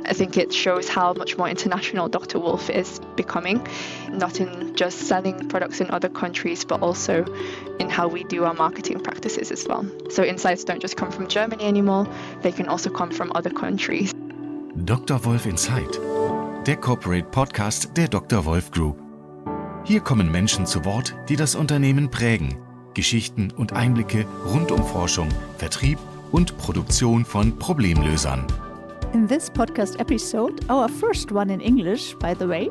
I think it shows how much more international Dr. Wolff is becoming, not in just selling products in other countries, but also in how we do our marketing practices as well. So insights don't just come from Germany anymore, they can also come from other countries. Dr. Wolff Inside, der Corporate Podcast der Dr. Wolff Group. Hier kommen Menschen zu Wort, die das Unternehmen prägen. Geschichten und Einblicke rund um Forschung, Vertrieb und Produktion von Problemlösern. In this podcast episode, our first one in English, by the way,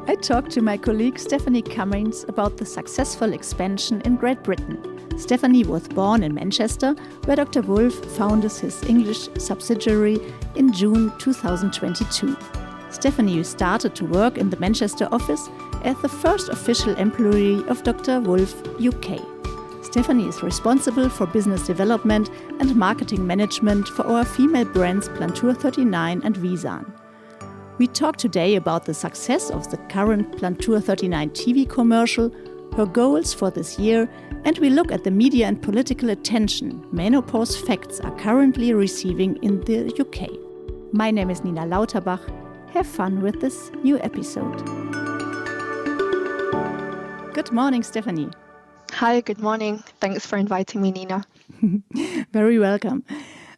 I talked to my colleague Stephanie Cummins about the successful expansion in Great Britain. Stephanie was born in Manchester, where Dr. Wolff founded his English subsidiary in June 2022. Stephanie started to work in the Manchester office as the first official employee of Dr. Wolff UK. Stephanie is responsible for business development and marketing management for our female brands Plantur 39 and Vagisan. We talk today about the success of the current Plantur 39 TV commercial, her goals for this year, and we look at the media and political attention menopause facts are currently receiving in the UK. My name is Nina Lauterbach. Have fun with this new episode. Good morning, Stephanie. Hi, good morning. Thanks for inviting me, Nina. Very welcome.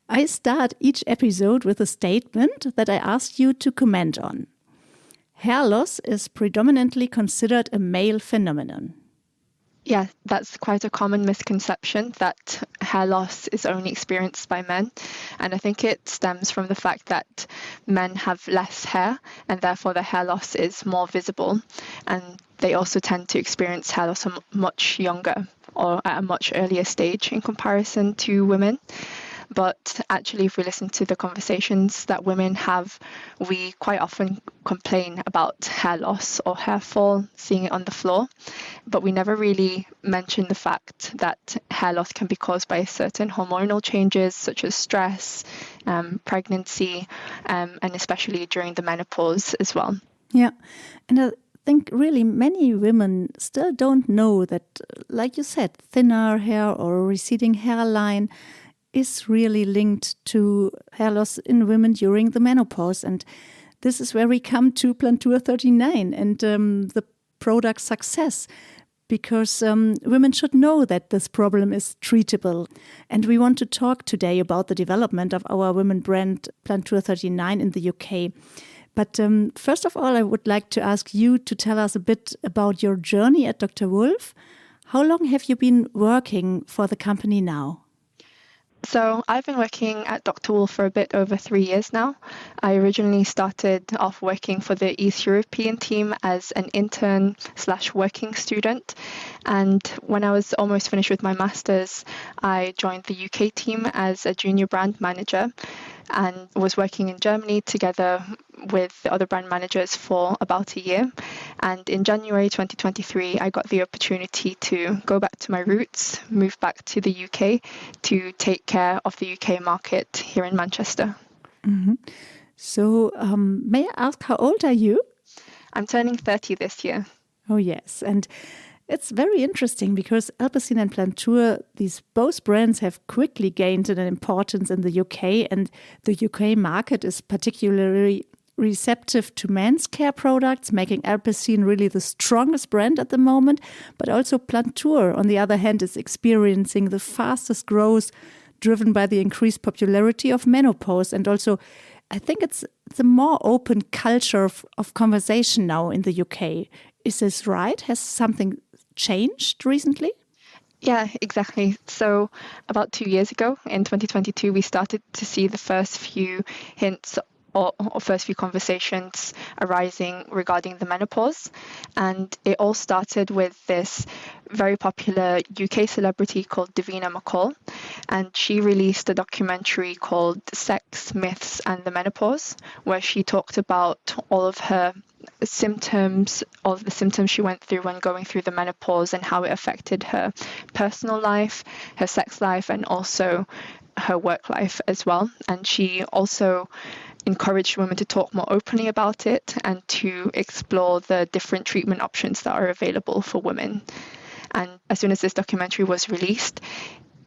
I start each episode with a statement that I ask you to comment on. Hair loss is predominantly considered a male phenomenon. Yeah, that's quite a common misconception that hair loss is only experienced by men. And I think it stems from the fact that men have less hair and therefore their hair loss is more visible. And they also tend to experience hair loss much younger or at a much earlier stage in comparison to women. But actually, if we listen to the conversations that women have, we quite often complain about hair loss or hair fall, seeing it on the floor. But we never really mention the fact that hair loss can be caused by certain hormonal changes, such as stress, pregnancy, and especially during the menopause as well. Yeah, and I think really many women still don't know that, like you said, thinner hair or receding hairline is really linked to hair loss in women during the menopause. And this is where we come to Plantur 39 and the product success, because women should know that this problem is treatable. And we want to talk today about the development of our women brand Plantur 39 in the UK. But first of all, I would like to ask you to tell us a bit about your journey at Dr. Wolff. How long have you been working for the company now? So I've been working at Dr. Wolff for a bit over 3 years now. I originally started off working for the East European team as an intern/working student. And when I was almost finished with my master's, I joined the UK team as a junior brand manager and was working in Germany together with the other brand managers for about a year. And in January 2023, I got the opportunity to go back to my roots, move back to the UK to take care of the UK market here in Manchester. Mm-hmm. So may I ask, how old are you? I'm turning 30 this year. Oh, yes. And it's very interesting because Alpecin and Plantur, these both brands have quickly gained an importance in the UK, and the UK market is particularly receptive to men's care products, making Alpecin really the strongest brand at the moment. But also Plantur, on the other hand, is experiencing the fastest growth driven by the increased popularity of menopause. And also, I think it's a more open culture of conversation now in the UK. Is this right? Has something changed recently? Yeah, exactly. So about 2 years ago, in 2022, we started to see the first few hints or first few conversations arising regarding the menopause. And it all started with this very popular UK celebrity called Davina McCall. And she released a documentary called Sex, Myths and the Menopause, where she talked about all of the symptoms she went through when going through the menopause and how it affected her personal life, her sex life, and also her work life as well. And she also encouraged women to talk more openly about it and to explore the different treatment options that are available for women. And as soon as this documentary was released,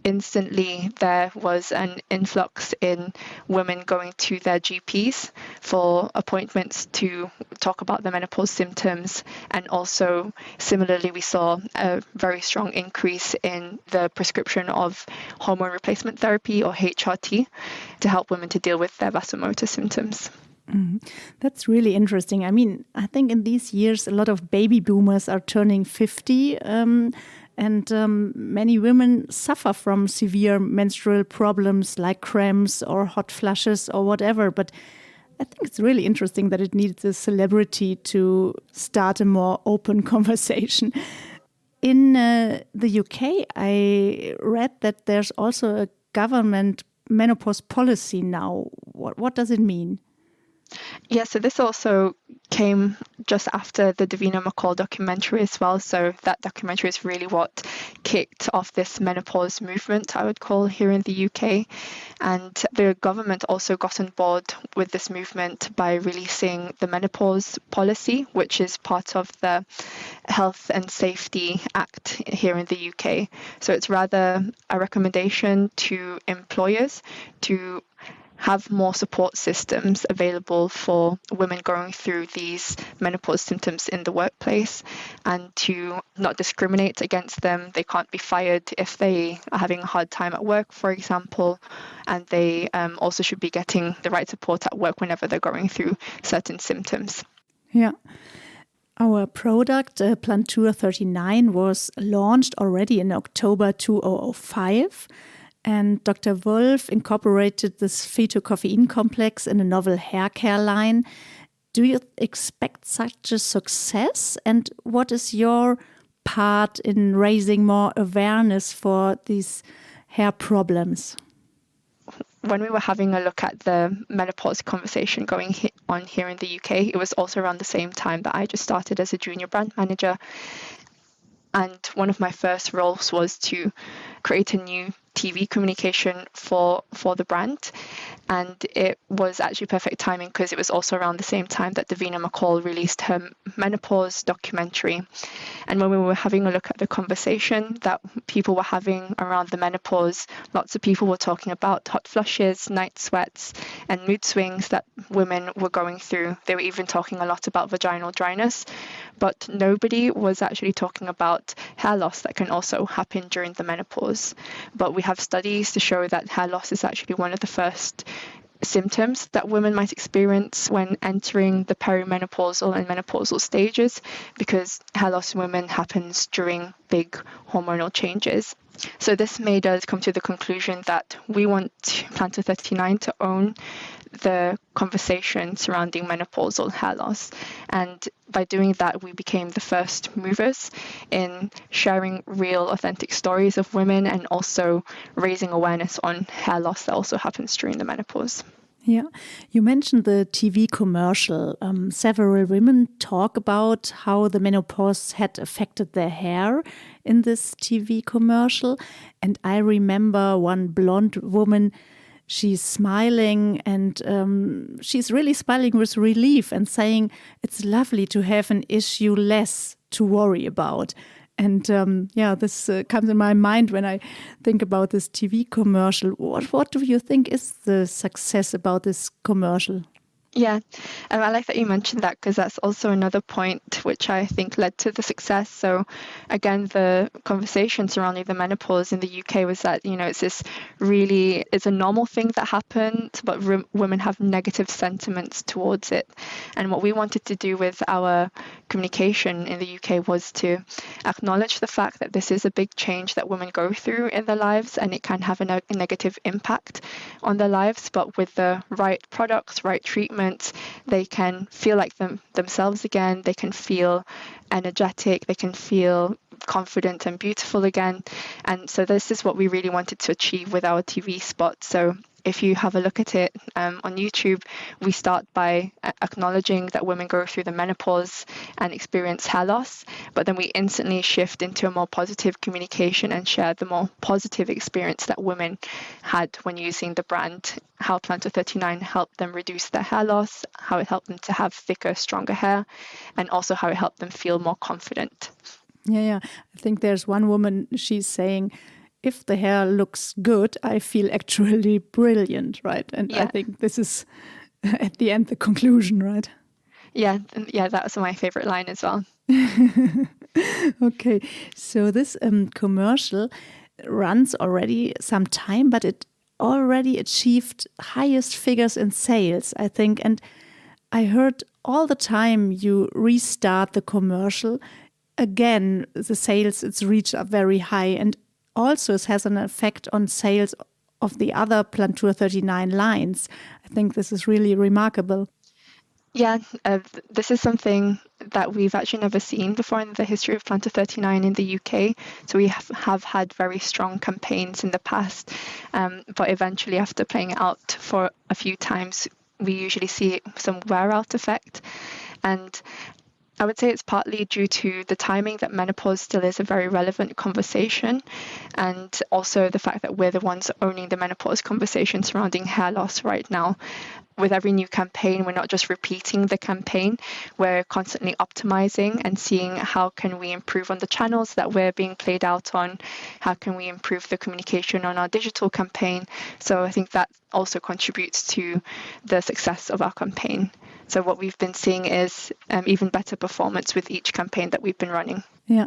instantly there was an influx in women going to their GPs for appointments to talk about the menopause symptoms. And also, similarly, we saw a very strong increase in the prescription of hormone replacement therapy, or HRT, to help women to deal with their vasomotor symptoms. That's really interesting. I mean, I think in these years, a lot of baby boomers are turning 50, and many women suffer from severe menstrual problems like cramps or hot flushes or whatever. But I think it's really interesting that it needs a celebrity to start a more open conversation. In the UK, I read that there's also a government menopause policy now. What does it mean? Yeah, so this also came just after the Davina McCall documentary as well. So that documentary is really what kicked off this menopause movement, I would call, here in the UK. And the government also got on board with this movement by releasing the menopause policy, which is part of the Health and Safety Act here in the UK. So it's rather a recommendation to employers to have more support systems available for women going through these menopause symptoms in the workplace, and to not discriminate against them. They can't be fired if they are having a hard time at work, for example, and they also should be getting the right support at work whenever they're going through certain symptoms. Yeah. Our product, Plantur 39, was launched already in October 2005. And Dr. Wolff incorporated this phytocoffein complex in a novel hair care line. Do you expect such a success? And what is your part in raising more awareness for these hair problems? When we were having a look at the menopause conversation going on here in the UK, it was also around the same time that I just started as a junior brand manager. And one of my first roles was to create a new TV communication for the brand. And it was actually perfect timing because it was also around the same time that Davina McCall released her menopause documentary. And when we were having a look at the conversation that people were having around the menopause, lots of people were talking about hot flushes, night sweats, and mood swings that women were going through. They were even talking a lot about vaginal dryness, but nobody was actually talking about hair loss that can also happen during the menopause. But we have studies to show that hair loss is actually one of the first symptoms that women might experience when entering the perimenopausal and menopausal stages, because hair loss in women happens during big hormonal changes. So this made us come to the conclusion that we want Plantur 39 to own the conversation surrounding menopausal hair loss. And by doing that, we became the first movers in sharing real, authentic stories of women and also raising awareness on hair loss that also happens during the menopause. Yeah, you mentioned the TV commercial. Several women talk about how the menopause had affected their hair in this TV commercial. And I remember one blonde woman, she's smiling and she's really smiling with relief and saying it's lovely to have an issue less to worry about. And this comes in my mind when I think about this TV commercial. What do you think is the success about this commercial? Yeah, I like that you mentioned that, because that's also another point which I think led to the success. So again, the conversation surrounding the menopause in the UK was that, it's a normal thing that happened, but women have negative sentiments towards it. And what we wanted to do with our communication in the UK was to acknowledge the fact that this is a big change that women go through in their lives, and it can have a negative impact on their lives. But with the right products, right treatment, they can feel like themselves again. They can feel energetic. They can feel confident and beautiful again. And so this is what we really wanted to achieve with our TV spot. So if you have a look at it on YouTube, we start by acknowledging that women go through the menopause and experience hair loss, but then we instantly shift into a more positive communication and share the more positive experience that women had when using the brand, how Plantur 39 helped them reduce their hair loss, how it helped them to have thicker, stronger hair, and also how it helped them feel more confident. Yeah. I think there's one woman, she's saying, if the hair looks good, I feel actually brilliant, right? And I think this is at the end the conclusion, right? Yeah, that was my favorite line as well. Okay, so this commercial runs already some time, but it already achieved highest figures in sales, I think. And I heard all the time you restart the commercial, again, the sales it's reached are very high, and also it has an effect on sales of the other Plantur 39 lines. I think this is really remarkable. Yeah, this is something that we've actually never seen before in the history of Plantur 39 in the UK. So we have had very strong campaigns in the past, but eventually after playing it out for a few times, we usually see some wear-out effect. And I would say it's partly due to the timing that menopause still is a very relevant conversation, and also the fact that we're the ones owning the menopause conversation surrounding hair loss right now. With every new campaign, we're not just repeating the campaign, we're constantly optimizing and seeing how can we improve on the channels that we're being played out on, how can we improve the communication on our digital campaign. So I think that also contributes to the success of our campaign. So what we've been seeing is even better performance with each campaign that we've been running. Yeah.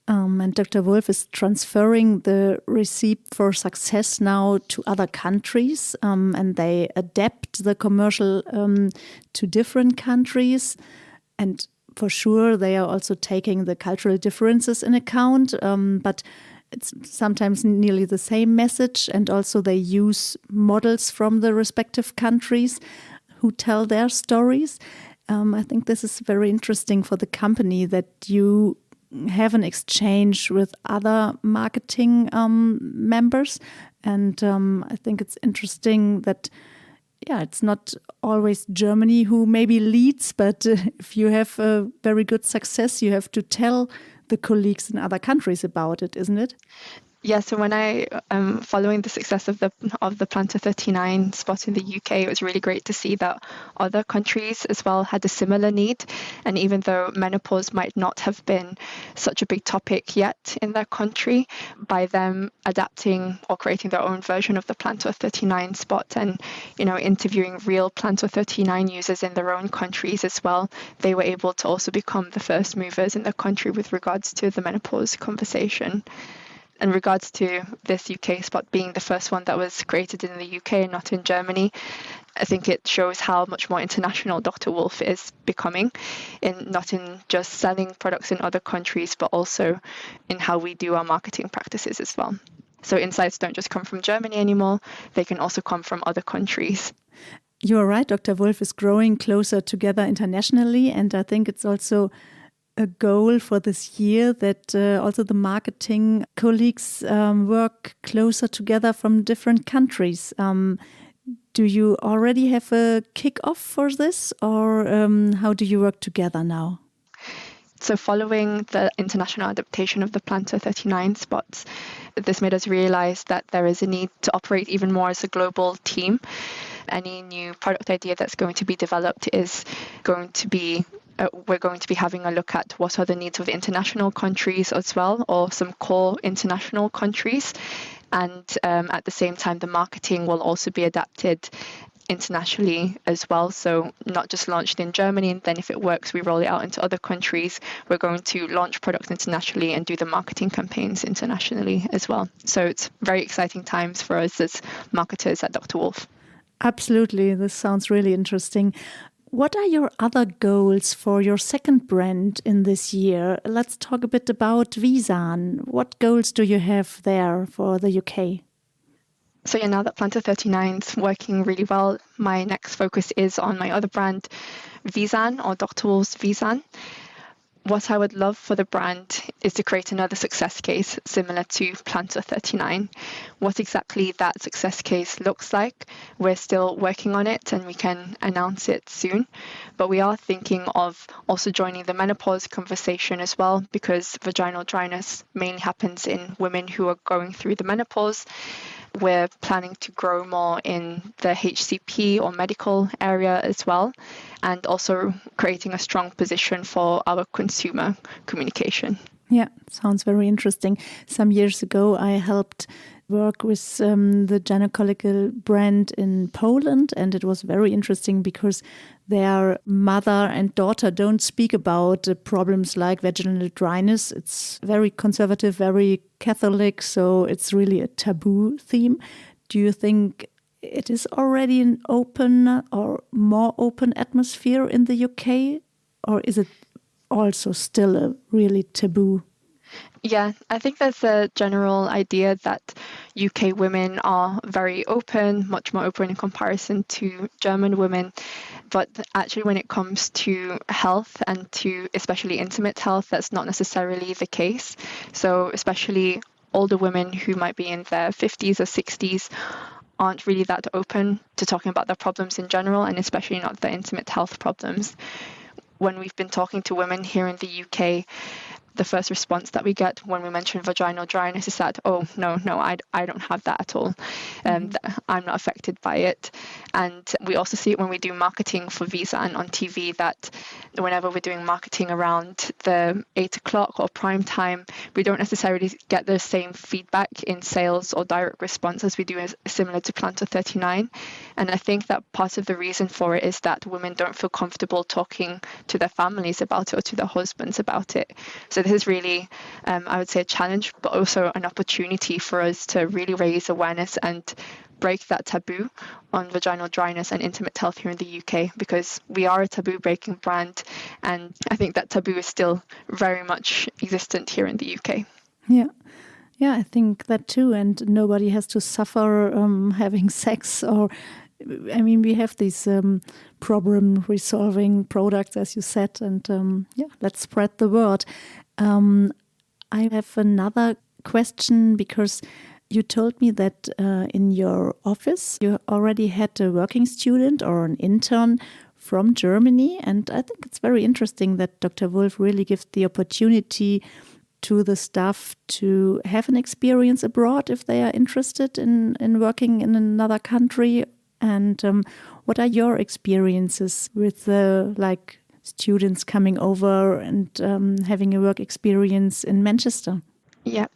And Dr. Wolff is transferring the recipe for success now to other countries, and they adapt the commercial to different countries. And for sure, they are also taking the cultural differences in account, but it's sometimes nearly the same message. And also they use models from the respective countries who tell their stories. I think this is very interesting for the company that you have an exchange with other marketing members. And I think it's interesting that, it's not always Germany who maybe leads, but if you have a very good success, you have to tell the colleagues in other countries about it, isn't it? Yeah, so when I following the success of the Plantur 39 spot in the UK, it was really great to see that other countries as well had a similar need. And even though menopause might not have been such a big topic yet in their country, by them adapting or creating their own version of the Plantur 39 spot and interviewing real Plantur 39 users in their own countries as well, they were able to also become the first movers in their country with regards to the menopause conversation. In regards to this UK spot being the first one that was created in the UK and not in Germany, I think it shows how much more international Dr. Wolff is becoming, not in just selling products in other countries, but also in how we do our marketing practices as well. So insights don't just come from Germany anymore, they can also come from other countries. You're right, Dr. Wolff is growing closer together internationally, and I think it's also a goal for this year that also the marketing colleagues work closer together from different countries. Do you already have a kick-off for this, or how do you work together now? So following the international adaptation of the Plantur 39 spots, this made us realize that there is a need to operate even more as a global team. Any new product idea that's going to be developed is going to be we're going to be having a look at what are the needs of the international countries as well, or some core international countries. And at the same time, the marketing will also be adapted internationally as well. So not just launched in Germany, and then if it works, we roll it out into other countries. We're going to launch products internationally and do the marketing campaigns internationally as well. So it's very exciting times for us as marketers at Dr. Wolff. Absolutely. This sounds really interesting. What are your other goals for your second brand in this year? Let's talk a bit about Vagisan. What goals do you have there for the UK? So now that Plantur 39 is working really well, my next focus is on my other brand, Vagisan, or Dr. Wolff's Vagisan. What I would love for the brand is to create another success case similar to Plantur 39. What exactly that success case looks like, we're still working on it and we can announce it soon. But we are thinking of also joining the menopause conversation as well, because vaginal dryness mainly happens in women who are going through the menopause. We're planning to grow more in the HCP or medical area as well, and also creating a strong position for our consumer communication. Yeah, sounds very interesting. Some years ago, I helped work with the gynecological brand in Poland, and it was very interesting because their mother and daughter don't speak about problems like vaginal dryness. It's very conservative, very Catholic, so it's really a taboo theme. Do you think it is already an open or more open atmosphere in the UK, or is it also still a really taboo? Yeah, I think there's a general idea that UK women are very open, much more open in comparison to German women. But actually, when it comes to health and to especially intimate health, that's not necessarily the case. So especially older women who might be in their 50s or 60s aren't really that open to talking about their problems in general, and especially not their intimate health problems. When we've been talking to women here in the UK, the first response that we get when we mention vaginal dryness is that, oh, no, I don't have that at all. I'm not affected by it. And we also see it when we do marketing for Vagisan on TV, that whenever we're doing marketing around the 8 o'clock or prime time, we don't necessarily get the same feedback in sales or direct response as we do similar to Plantur 39. And I think that part of the reason for it is that women don't feel comfortable talking to their families about it or to their husbands about it. So this is really, I would say, a challenge, but also an opportunity for us to really raise awareness and break that taboo on vaginal dryness and intimate health here in the UK, because we are a taboo-breaking brand, and I think that taboo is still very much existent here in the UK. Yeah, I think that too, and nobody has to suffer having sex, or we have these problem-resolving products, as you said, and let's spread the word. I have another question, because you told me that in your office you already had a working student or an intern from Germany, and I think it's very interesting that Dr. Wolff really gives the opportunity to the staff to have an experience abroad if they are interested in working in another country. And what are your experiences with students coming over and having a work experience in Manchester? Yeah.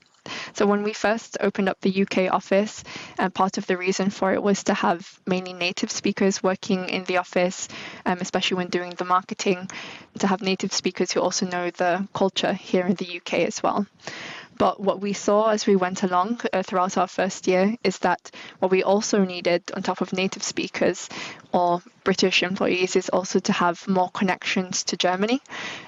So when we first opened up the UK office, part of the reason for it was to have mainly native speakers working in the office, especially when doing the marketing, to have native speakers who also know the culture here in the UK as well. But what we saw as we went along throughout our first year is that what we also needed on top of native speakers or British employees is also to have more connections to Germany.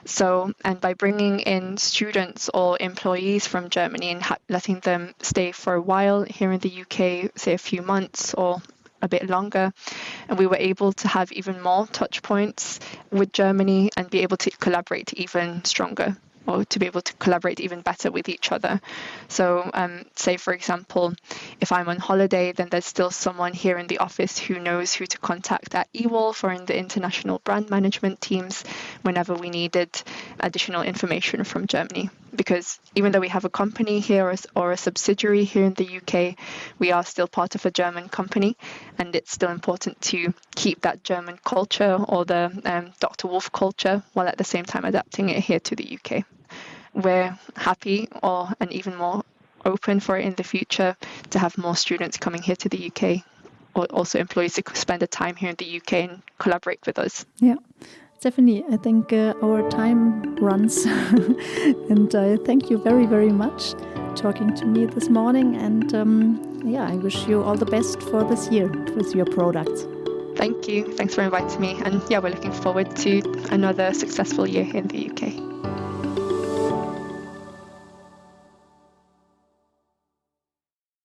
So, and by bringing in students or employees from Germany and letting them stay for a while here in the UK, say a few months or a bit longer, and we were able to have even more touch points with Germany and be able to collaborate even stronger, or to be able to collaborate even better with each other. So say, for example, if I'm on holiday, then there's still someone here in the office who knows who to contact at Wolff or in the international brand management teams whenever we needed additional information from Germany. Because even though we have a company here or a subsidiary here in the UK, we are still part of a German company, and it's still important to keep that German culture or the Dr. Wolff culture while at the same time adapting it here to the UK. We're happy and even more open for it in the future to have more students coming here to the UK, or also employees to spend the time here in the UK and collaborate with us. Yeah. Stephanie, I think our time runs and I thank you very, very much talking to me this morning, and I wish you all the best for this year with your products. Thank you. Thanks for inviting me, and we're looking forward to another successful year in the UK.